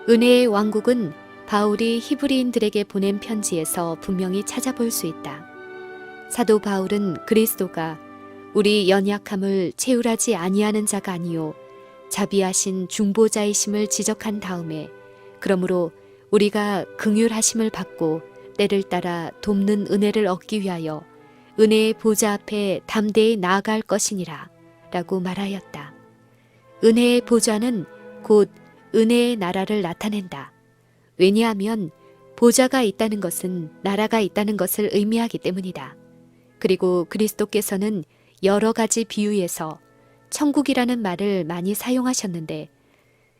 은혜의 왕국은 바울이 히브리인들에게 보낸 편지에서 분명히 찾아볼 수 있다. 사도 바울은 그리스도가 우리 연약함을 채울하지 아니하는 자가 아니요 자비하신 중보자이심을 지적한 다음에 그러므로 우리가 긍휼하심을 받고 때를 따라 돕는 은혜를 얻기 위하여 은혜의 보좌 앞에 담대히 나아갈 것이니라 라고 말하였다. 은혜의 보좌는 곧 은혜의 나라를 나타낸다. 왜냐하면 보좌가 있다는 것은 나라가 있다는 것을 의미하기 때문이다. 그리고 그리스도께서는 여러 가지 비유에서 천국이라는 말을 많이 사용하셨는데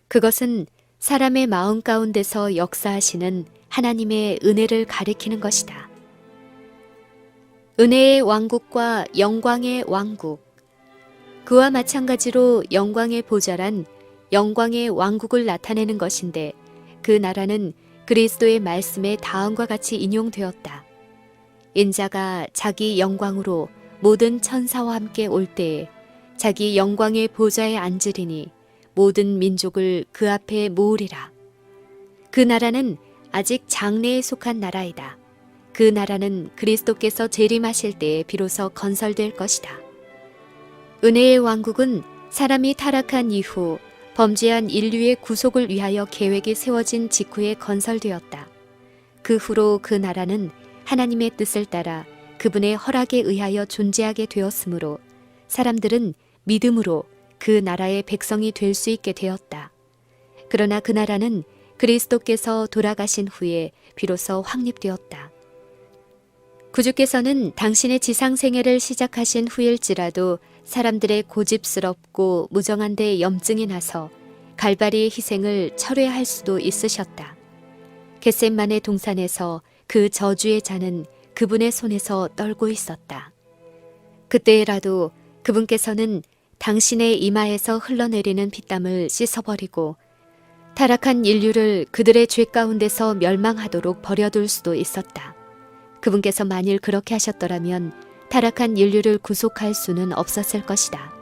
그것은 사람의 마음 가운데서 역사하시는 하나님의 은혜를 가리키는 것이다. 은혜의 왕국과 영광의 왕국. 그와 마찬가지로 영광의 보좌란 영광의 왕국을 나타내는 것인데 그 나라는 그리스도의 말씀에 다음과 같이 인용되었다. 인자가 자기 영광으로 모든 천사와 함께 올 때에 자기 영광의 보좌에 앉으리니 모든 민족을 그 앞에 모으리라. 그 나라는 아직 장래에 속한 나라이다. 그 나라는 그리스도께서 재림하실 때에 비로소 건설될 것이다. 은혜의 왕국은 사람이 타락한 이후 범죄한 인류의 구속을 위하여 계획이 세워진 직후에 건설되었다. 그 후로 그 나라는 하나님의 뜻을 따라 그분의 허락에 의하여 존재하게 되었으므로 사람들은 믿음으로 그 나라의 백성이 될 수 있게 되었다. 그러나 그 나라는 그리스도께서 돌아가신 후에 비로소 확립되었다. 구주께서는 당신의 지상 생애를 시작하신 후일지라도 사람들의 고집스럽고 무정한 데 염증이 나서 갈바리의 희생을 철회할 수도 있으셨다. 겟셋만의 동산에서 그 저주의 잔은 그분의 손에서 떨고 있었다. 그때라도 그분께서는 당신의 이마에서 흘러내리는 피땀을 씻어버리고 타락한 인류를 그들의 죄 가운데서 멸망하도록 버려둘 수도 있었다. 그분께서 만일 그렇게 하셨더라면 타락한 인류를 구속할 수는 없었을 것이다.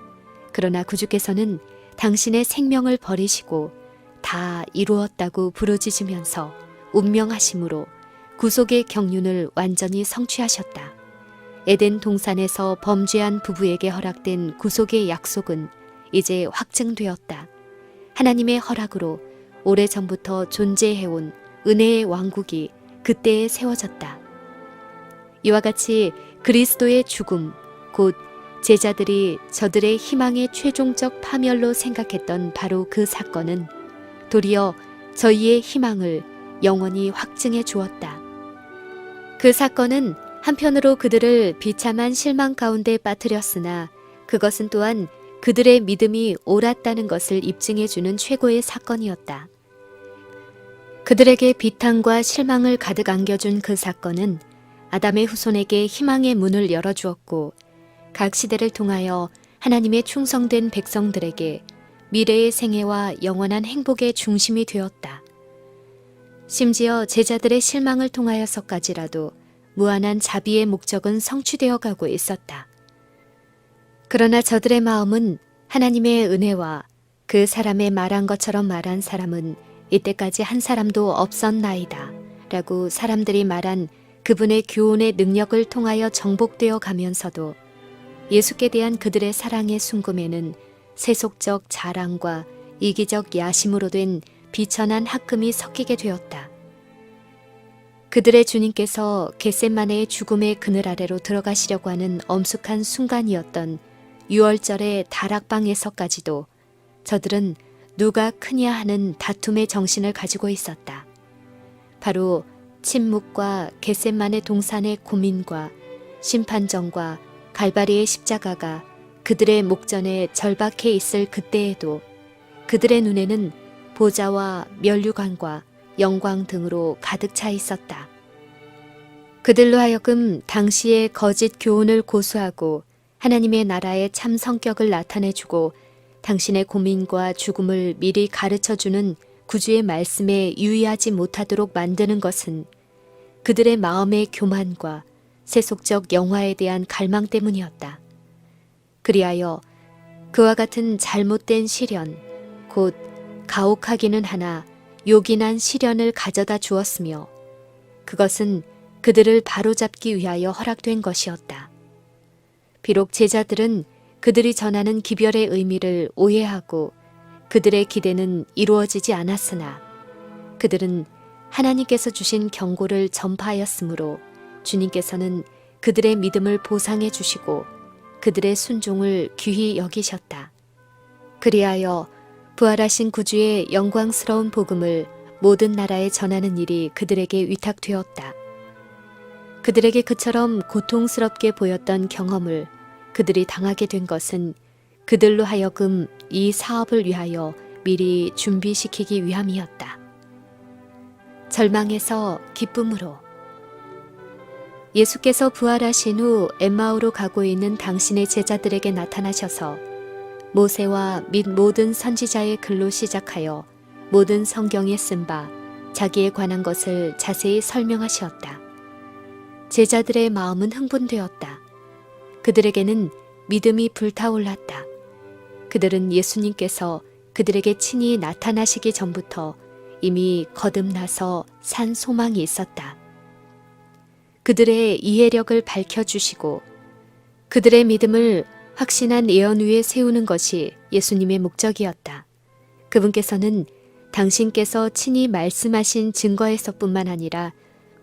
그러나 구주께서는 당신의 생명을 버리시고 다 이루었다고 부르짖으면서 운명하심으로 구속의 경륜을 완전히 성취하셨다. 에덴 동산에서 범죄한 부부에게 허락된 구속의 약속은 이제 확증되었다. 하나님의 허락으로 오래전부터 존재해온 은혜의 왕국이 그때에 세워졌다. 이와 같이 그리스도의 죽음, 곧 제자들이 저들의 희망의 최종적 파멸로 생각했던 바로 그 사건은 도리어 저희의 희망을 영원히 확증해 주었다. 그 사건은 한편으로 그들을 비참한 실망 가운데 빠뜨렸으나 그것은 또한 그들의 믿음이 옳았다는 것을 입증해 주는 최고의 사건이었다. 그들에게 비탄과 실망을 가득 안겨준 그 사건은 아담의 후손에게 희망의 문을 열어주었고 각 시대를 통하여 하나님의 충성된 백성들에게 미래의 생애와 영원한 행복의 중심이 되었다. 심지어 제자들의 실망을 통하여서까지라도 무한한 자비의 목적은 성취되어 가고 있었다. 그러나 저들의 마음은 하나님의 은혜와 그 사람의 말한 것처럼 말한 사람은 이때까지 한 사람도 없었나이다 라고 사람들이 말한 그분의 교훈의 능력을 통하여 정복되어 가면서도 예수께 대한 그들의 사랑의 순금에는 세속적 자랑과 이기적 야심으로 된 비천한 학금이 섞이게 되었다. 그들의 주님께서 겟셋마네의 죽음의 그늘 아래로 들어가시려고 하는 엄숙한 순간이었던 유월절의 다락방에서까지도 저들은 누가 크냐 하는 다툼의 정신을 가지고 있었다. 바로 침묵과 겟셋마네 동산의 고민과 심판정과 갈바리의 십자가가 그들의 목전에 절박해 있을 그때에도 그들의 눈에는 보좌와 면류관과 영광 등으로 가득 차 있었다. 그들로 하여금 당시의 거짓 교훈을 고수하고 하나님의 나라의 참 성격을 나타내주고 당신의 고민과 죽음을 미리 가르쳐주는 구주의 말씀에 유의하지 못하도록 만드는 것은 그들의 마음의 교만과 세속적 영화에 대한 갈망 때문이었다. 그리하여 그와 같은 잘못된 시련, 곧 가혹하기는 하나 요긴한 시련을 가져다 주었으며 그것은 그들을 바로잡기 위하여 허락된 것이었다. 비록 제자들은 그들이 전하는 기별의 의미를 오해하고 그들의 기대는 이루어지지 않았으나 그들은 하나님께서 주신 경고를 전파하였으므로 주님께서는 그들의 믿음을 보상해 주시고 그들의 순종을 귀히 여기셨다. 그리하여 부활하신 구주의 영광스러운 복음을 모든 나라에 전하는 일이 그들에게 위탁되었다. 그들에게 그처럼 고통스럽게 보였던 경험을 그들이 당하게 된 것은 그들로 하여금 이 사업을 위하여 미리 준비시키기 위함이었다. 절망에서 기쁨으로. 예수께서 부활하신 후 엠마오로 가고 있는 당신의 제자들에게 나타나셔서 모세와 및 모든 선지자의 글로 시작하여 모든 성경에 쓴 바 자기에 관한 것을 자세히 설명하시었다. 제자들의 마음은 흥분되었다. 그들에게는 믿음이 불타올랐다. 그들은 예수님께서 그들에게 친히 나타나시기 전부터 이미 거듭나서 산 소망이 있었다. 그들의 이해력을 밝혀주시고 그들의 믿음을 확신한 예언 위에 세우는 것이 예수님의 목적이었다. 그분께서는 당신께서 친히 말씀하신 증거에서뿐만 아니라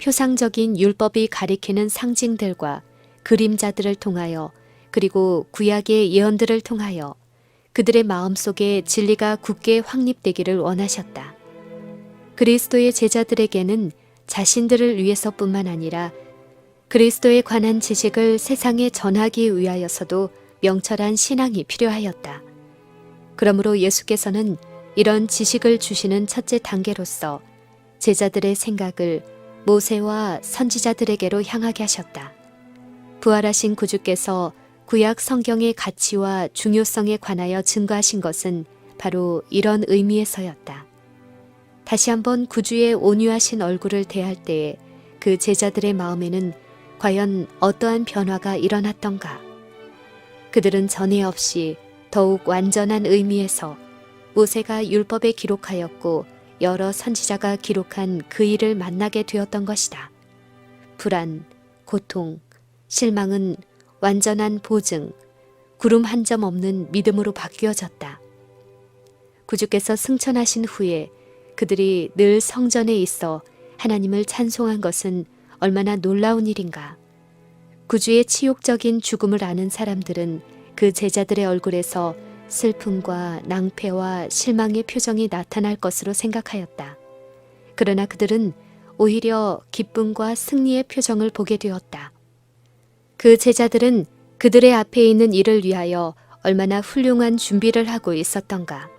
표상적인 율법이 가리키는 상징들과 그림자들을 통하여 그리고 구약의 예언들을 통하여 그들의 마음속에 진리가 굳게 확립되기를 원하셨다. 그리스도의 제자들에게는 자신들을 위해서뿐만 아니라 그리스도에 관한 지식을 세상에 전하기 위하여서도 명철한 신앙이 필요하였다. 그러므로 예수께서는 이런 지식을 주시는 첫째 단계로서 제자들의 생각을 모세와 선지자들에게로 향하게 하셨다. 부활하신 구주께서 구약 성경의 가치와 중요성에 관하여 증거하신 것은 바로 이런 의미에서였다. 다시 한번 구주의 온유하신 얼굴을 대할 때에 그 제자들의 마음에는 과연 어떠한 변화가 일어났던가? 그들은 전에 없이 더욱 완전한 의미에서 모세가 율법에 기록하였고 여러 선지자가 기록한 그 일을 만나게 되었던 것이다. 불안, 고통, 실망은 완전한 보증, 구름 한 점 없는 믿음으로 바뀌어졌다. 구주께서 승천하신 후에 그들이 늘 성전에 있어 하나님을 찬송한 것은 얼마나 놀라운 일인가. 구주의 치욕적인 죽음을 아는 사람들은 그 제자들의 얼굴에서 슬픔과 낭패와 실망의 표정이 나타날 것으로 생각하였다. 그러나 그들은 오히려 기쁨과 승리의 표정을 보게 되었다. 그 제자들은 그들의 앞에 있는 일을 위하여 얼마나 훌륭한 준비를 하고 있었던가.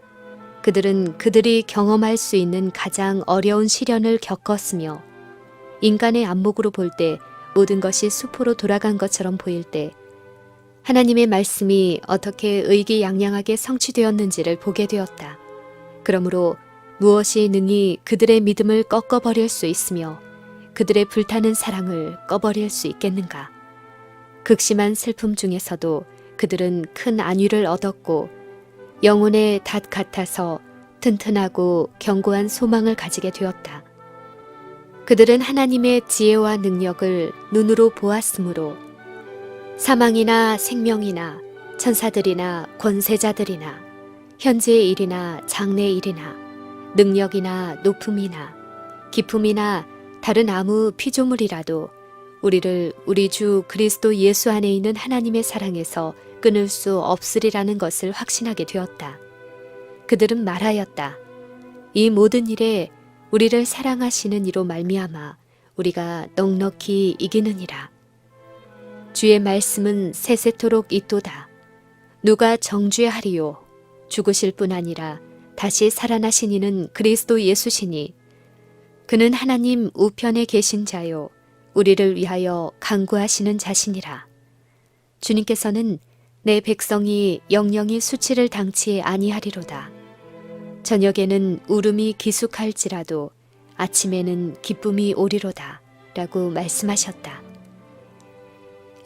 그들은 그들이 경험할 수 있는 가장 어려운 시련을 겪었으며 인간의 안목으로 볼 때 모든 것이 수포로 돌아간 것처럼 보일 때 하나님의 말씀이 어떻게 의기양양하게 성취되었는지를 보게 되었다. 그러므로 무엇이 능히 그들의 믿음을 꺾어버릴 수 있으며 그들의 불타는 사랑을 꺼버릴 수 있겠는가. 극심한 슬픔 중에서도 그들은 큰 안위를 얻었고 영혼의 닷 같아서 튼튼하고 견고한 소망을 가지게 되었다. 그들은 하나님의 지혜와 능력을 눈으로 보았으므로 사망이나 생명이나 천사들이나 권세자들이나 현재의 일이나 장래의 일이나 능력이나 높음이나 기품이나 다른 아무 피조물이라도 우리를 우리 주 그리스도 예수 안에 있는 하나님의 사랑에서 끊을 수 없으리라는 것을 확신하게 되었다. 그들은 말하였다. 이 모든 일에 우리를 사랑하시는 이로 말미암아 우리가 넉넉히 이기느니라. 주의 말씀은 세세토록 있도다. 누가 정죄하리요? 죽으실 뿐 아니라 다시 살아나신 이는 그리스도 예수시니 그는 하나님 우편에 계신 자요 우리를 위하여 간구하시는 자시니라. 주님께서는 내 백성이 영영이 수치를 당치 아니하리로다. 저녁에는 울음이 기숙할지라도 아침에는 기쁨이 오리로다 라고 말씀하셨다.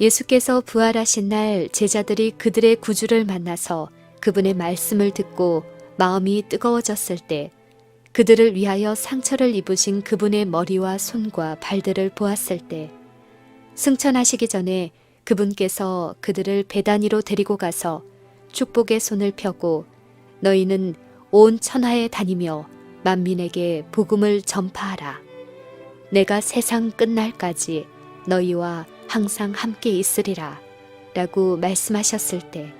예수께서 부활하신 날 제자들이 그들의 구주를 만나서 그분의 말씀을 듣고 마음이 뜨거워졌을 때 그들을 위하여 상처를 입으신 그분의 머리와 손과 발들을 보았을 때 승천하시기 전에 그분께서 그들을 베다니로 데리고 가서 축복의 손을 펴고 너희는 온 천하에 다니며 만민에게 복음을 전파하라. 내가 세상 끝날까지 너희와 항상 함께 있으리라 라고 말씀하셨을 때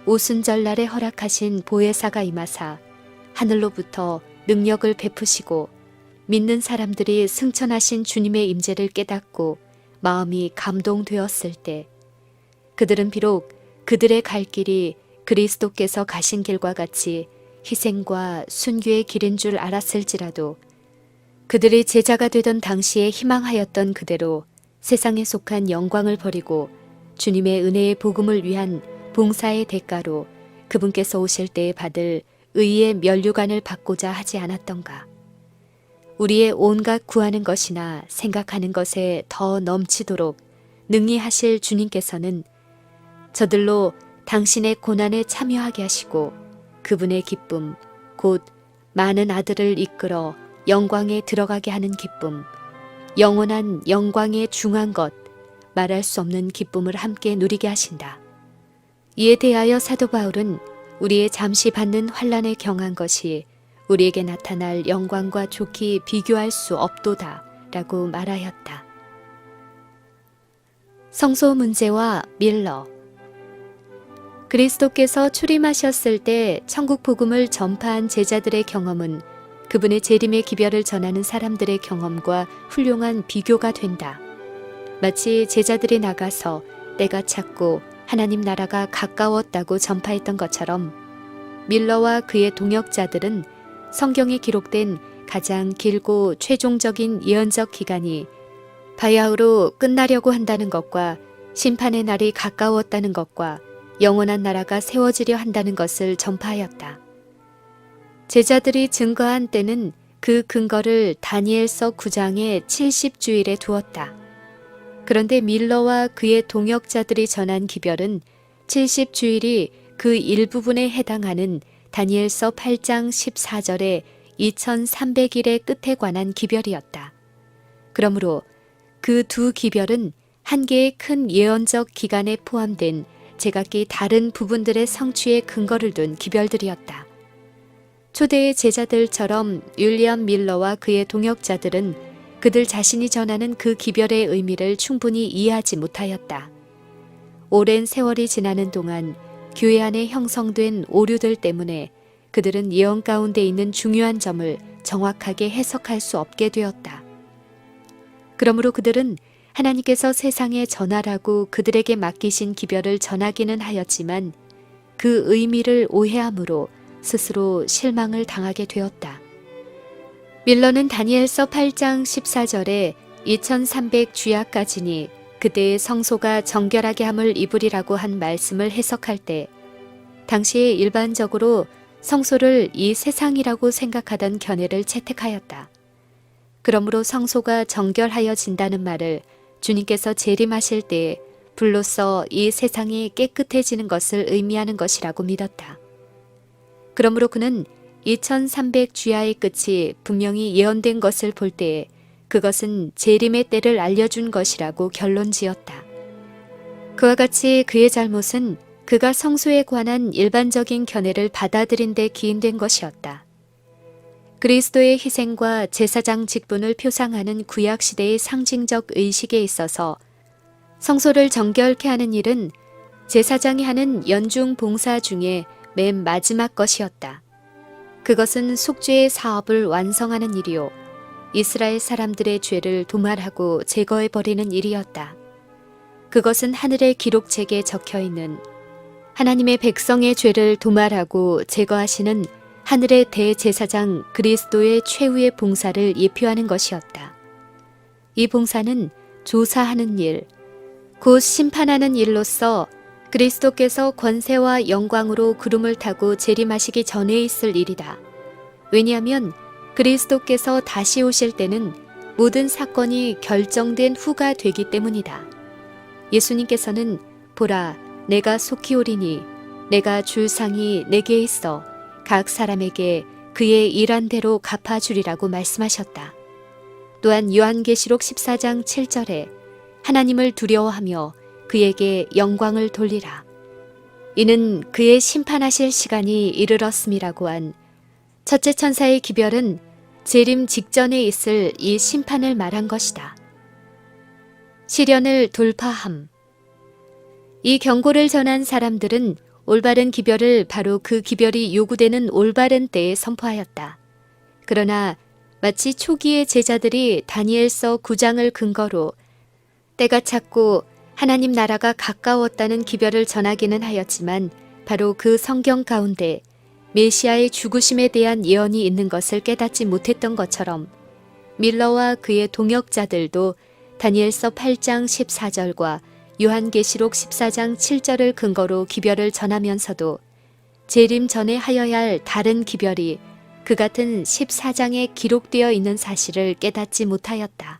오순절날에 허락하신 보혜사가 임하사 하늘로부터 능력을 베푸시고 믿는 사람들이 승천하신 주님의 임재를 깨닫고 마음이 감동되었을 때 그들은 비록 그들의 갈 길이 그리스도께서 가신 길과 같이 희생과 순교의 길인 줄 알았을지라도 그들이 제자가 되던 당시에 희망하였던 그대로 세상에 속한 영광을 버리고 주님의 은혜의 복음을 위한 봉사의 대가로 그분께서 오실 때에 받을 의의 면류관을 받고자 하지 않았던가. 우리의 온갖 구하는 것이나 생각하는 것에 더 넘치도록 능히 하실 주님께서는 저들로 당신의 고난에 참여하게 하시고 그분의 기쁨, 곧 많은 아들을 이끌어 영광에 들어가게 하는 기쁨, 영원한 영광의 중한 것, 말할 수 없는 기쁨을 함께 누리게 하신다. 이에 대하여 사도 바울은 우리의 잠시 받는 환난에 경한 것이 우리에게 나타날 영광과 좋게 비교할 수 없도다 라고 말하였다. 성소 문제와 밀러. 그리스도께서 출임하셨을 때 천국 복음을 전파한 제자들의 경험은 그분의 재림의 기별을 전하는 사람들의 경험과 훌륭한 비교가 된다. 마치 제자들이 나가서 때가 찼고 하나님 나라가 가까웠다고 전파했던 것처럼 밀러와 그의 동역자들은 성경에 기록된 가장 길고 최종적인 예언적 기간이 바야흐로 끝나려고 한다는 것과 심판의 날이 가까웠다는 것과 영원한 나라가 세워지려 한다는 것을 전파하였다. 제자들이 증거한 때는 그 근거를 다니엘서 9장의 70주일에 두었다. 그런데 밀러와 그의 동역자들이 전한 기별은 70주일이 그 일부분에 해당하는 다니엘서 8장 14절의 2300일의 끝에 관한 기별이었다. 그러므로 그 두 기별은 한 개의 큰 예언적 기간에 포함된 제각기 다른 부분들의 성취에 근거를 둔 기별들이었다. 초대의 제자들처럼 윌리엄 밀러와 그의 동역자들은 그들 자신이 전하는 그 기별의 의미를 충분히 이해하지 못하였다. 오랜 세월이 지나는 동안 교회 안에 형성된 오류들 때문에 그들은 예언 가운데 있는 중요한 점을 정확하게 해석할 수 없게 되었다. 그러므로 그들은 하나님께서 세상에 전하라고 그들에게 맡기신 기별을 전하기는 하였지만 그 의미를 오해함으로 스스로 실망을 당하게 되었다. 밀러는 다니엘서 8장 14절에 2300 주야까지니 그때의 성소가 정결하게 함을 입으리라고 한 말씀을 해석할 때 당시에 일반적으로 성소를 이 세상이라고 생각하던 견해를 채택하였다. 그러므로 성소가 정결하여진다는 말을 주님께서 재림하실 때에 불로써 이 세상이 깨끗해지는 것을 의미하는 것이라고 믿었다. 그러므로 그는 2300 주야의 끝이 분명히 예언된 것을 볼 때에 그것은 재림의 때를 알려준 것이라고 결론지었다. 그와 같이 그의 잘못은 그가 성소에 관한 일반적인 견해를 받아들인 데 기인된 것이었다. 그리스도의 희생과 제사장 직분을 표상하는 구약시대의 상징적 의식에 있어서 성소를 정결케 하는 일은 제사장이 하는 연중 봉사 중에 맨 마지막 것이었다. 그것은 속죄의 사업을 완성하는 일이요 이스라엘 사람들의 죄를 도말하고 제거해버리는 일이었다. 그것은 하늘의 기록책에 적혀있는 하나님의 백성의 죄를 도말하고 제거하시는 하늘의 대제사장 그리스도의 최후의 봉사를 예표하는 것이었다. 이 봉사는 조사하는 일, 곧 심판하는 일로서 그리스도께서 권세와 영광으로 구름을 타고 재림하시기 전에 있을 일이다. 왜냐하면 그리스도께서 다시 오실 때는 모든 사건이 결정된 후가 되기 때문이다. 예수님께서는 보라, 내가 속히 오리니 내가 줄 상이 내게 있어 각 사람에게 그의 일한 대로 갚아주리라고 말씀하셨다. 또한 요한계시록 14장 7절에 하나님을 두려워하며 그에게 영광을 돌리라. 이는 그의 심판하실 시간이 이르렀음이라고 한 첫째 천사의 기별은 재림 직전에 있을 이 심판을 말한 것이다. 시련을 돌파함. 이 경고를 전한 사람들은 올바른 기별을 바로 그 기별이 요구되는 올바른 때에 선포하였다. 그러나 마치 초기의 제자들이 다니엘서 9장을 근거로 때가 찼고 하나님 나라가 가까웠다는 기별을 전하기는 하였지만 바로 그 성경 가운데 메시아의 죽으심에 대한 예언이 있는 것을 깨닫지 못했던 것처럼 밀러와 그의 동역자들도 다니엘서 8장 14절과 요한계시록 14장 7절을 근거로 기별을 전하면서도 재림 전에 하여야 할 다른 기별이 그 같은 14장에 기록되어 있는 사실을 깨닫지 못하였다.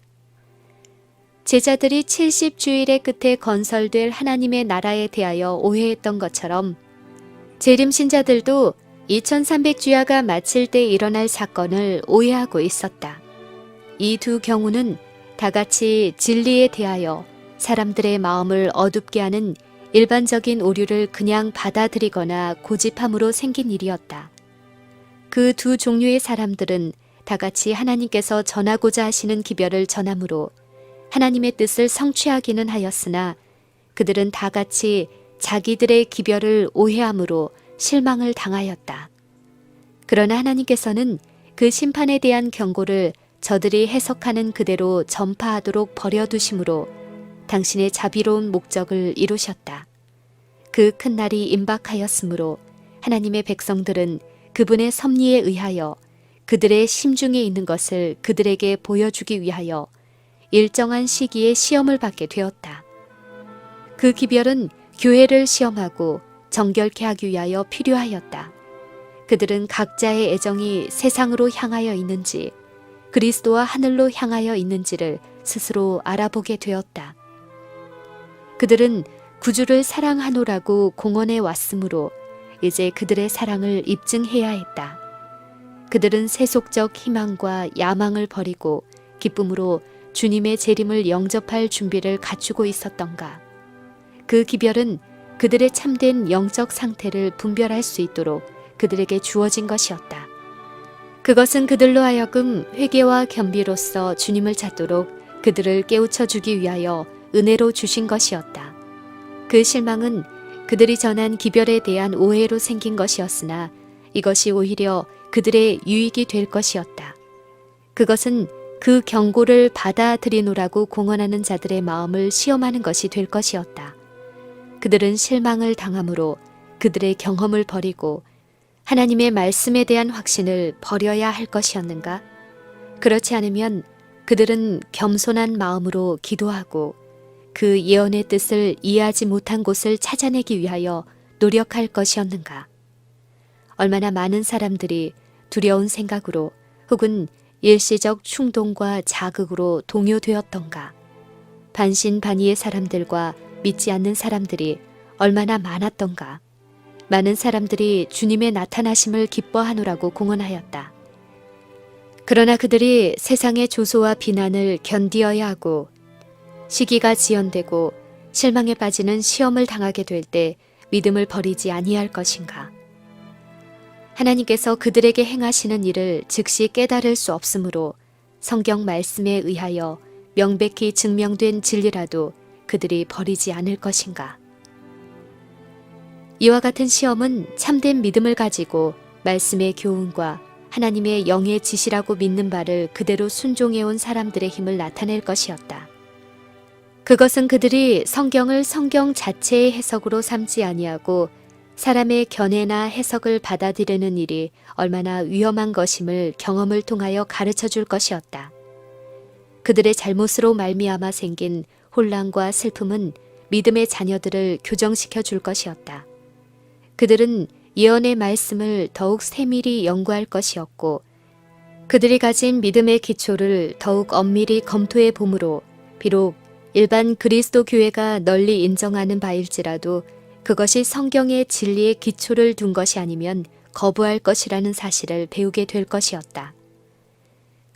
제자들이 70주일의 끝에 건설될 하나님의 나라에 대하여 오해했던 것처럼 재림 신자들도 2300주야가 마칠 때 일어날 사건을 오해하고 있었다. 이 두 경우는 다 같이 진리에 대하여 사람들의 마음을 어둡게 하는 일반적인 오류를 그냥 받아들이거나 고집함으로 생긴 일이었다. 그 두 종류의 사람들은 다 같이 하나님께서 전하고자 하시는 기별을 전함으로 하나님의 뜻을 성취하기는 하였으나 그들은 다 같이 자기들의 기별을 오해함으로 실망을 당하였다. 그러나 하나님께서는 그 심판에 대한 경고를 저들이 해석하는 그대로 전파하도록 버려두심으로 당신의 자비로운 목적을 이루셨다. 그 큰 날이 임박하였으므로 하나님의 백성들은 그분의 섭리에 의하여 그들의 심중에 있는 것을 그들에게 보여주기 위하여 일정한 시기에 시험을 받게 되었다. 그 기별은 교회를 시험하고 정결케 하기 위하여 필요하였다. 그들은 각자의 애정이 세상으로 향하여 있는지 그리스도와 하늘로 향하여 있는지를 스스로 알아보게 되었다. 그들은 구주를 사랑하노라고 공언해 왔으므로 이제 그들의 사랑을 입증해야 했다. 그들은 세속적 희망과 야망을 버리고 기쁨으로 주님의 재림을 영접할 준비를 갖추고 있었던가. 그 기별은 그들의 참된 영적 상태를 분별할 수 있도록 그들에게 주어진 것이었다. 그것은 그들로 하여금 회개와 겸비로써 주님을 찾도록 그들을 깨우쳐 주기 위하여 은혜로 주신 것이었다. 그 실망은 그들이 전한 기별에 대한 오해로 생긴 것이었으나 이것이 오히려 그들의 유익이 될 것이었다. 그것은 그 경고를 받아들이노라고 공언하는 자들의 마음을 시험하는 것이 될 것이었다. 그들은 실망을 당함으로 그들의 경험을 버리고 하나님의 말씀에 대한 확신을 버려야 할 것이었는가? 그렇지 않으면 그들은 겸손한 마음으로 기도하고 그 예언의 뜻을 이해하지 못한 곳을 찾아내기 위하여 노력할 것이었는가? 얼마나 많은 사람들이 두려운 생각으로 혹은 일시적 충동과 자극으로 동요되었던가? 반신반의의 사람들과 믿지 않는 사람들이 얼마나 많았던가? 많은 사람들이 주님의 나타나심을 기뻐하노라고 공언하였다. 그러나 그들이 세상의 조소와 비난을 견디어야 하고 시기가 지연되고 실망에 빠지는 시험을 당하게 될 때 믿음을 버리지 아니할 것인가? 하나님께서 그들에게 행하시는 일을 즉시 깨달을 수 없으므로 성경 말씀에 의하여 명백히 증명된 진리라도 그들이 버리지 않을 것인가? 이와 같은 시험은 참된 믿음을 가지고 말씀의 교훈과 하나님의 영의 지시라고 믿는 바를 그대로 순종해온 사람들의 힘을 나타낼 것이었다. 그것은 그들이 성경을 성경 자체의 해석으로 삼지 아니하고 사람의 견해나 해석을 받아들이는 일이 얼마나 위험한 것임을 경험을 통하여 가르쳐 줄 것이었다. 그들의 잘못으로 말미암아 생긴 혼란과 슬픔은 믿음의 자녀들을 교정시켜 줄 것이었다. 그들은 예언의 말씀을 더욱 세밀히 연구할 것이었고 그들이 가진 믿음의 기초를 더욱 엄밀히 검토해 봄으로 비록 일반 그리스도 교회가 널리 인정하는 바일지라도 그것이 성경의 진리의 기초를 둔 것이 아니면 거부할 것이라는 사실을 배우게 될 것이었다.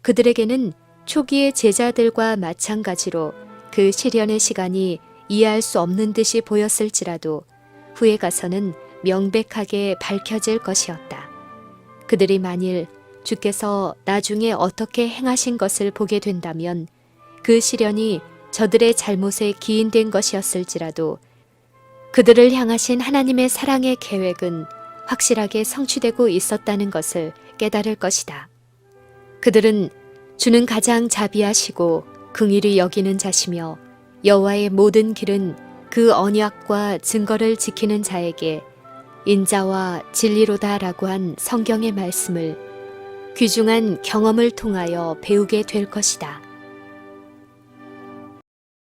그들에게는 초기의 제자들과 마찬가지로 그 시련의 시간이 이해할 수 없는 듯이 보였을지라도 후에 가서는 명백하게 밝혀질 것이었다. 그들이 만일 주께서 나중에 어떻게 행하신 것을 보게 된다면 그 시련이 저들의 잘못에 기인된 것이었을지라도 그들을 향하신 하나님의 사랑의 계획은 확실하게 성취되고 있었다는 것을 깨달을 것이다. 그들은 주는 가장 자비하시고 긍휼히 여기는 자시며 여호와의 모든 길은 그 언약과 증거를 지키는 자에게 인자와 진리로다라고 한 성경의 말씀을 귀중한 경험을 통하여 배우게 될 것이다.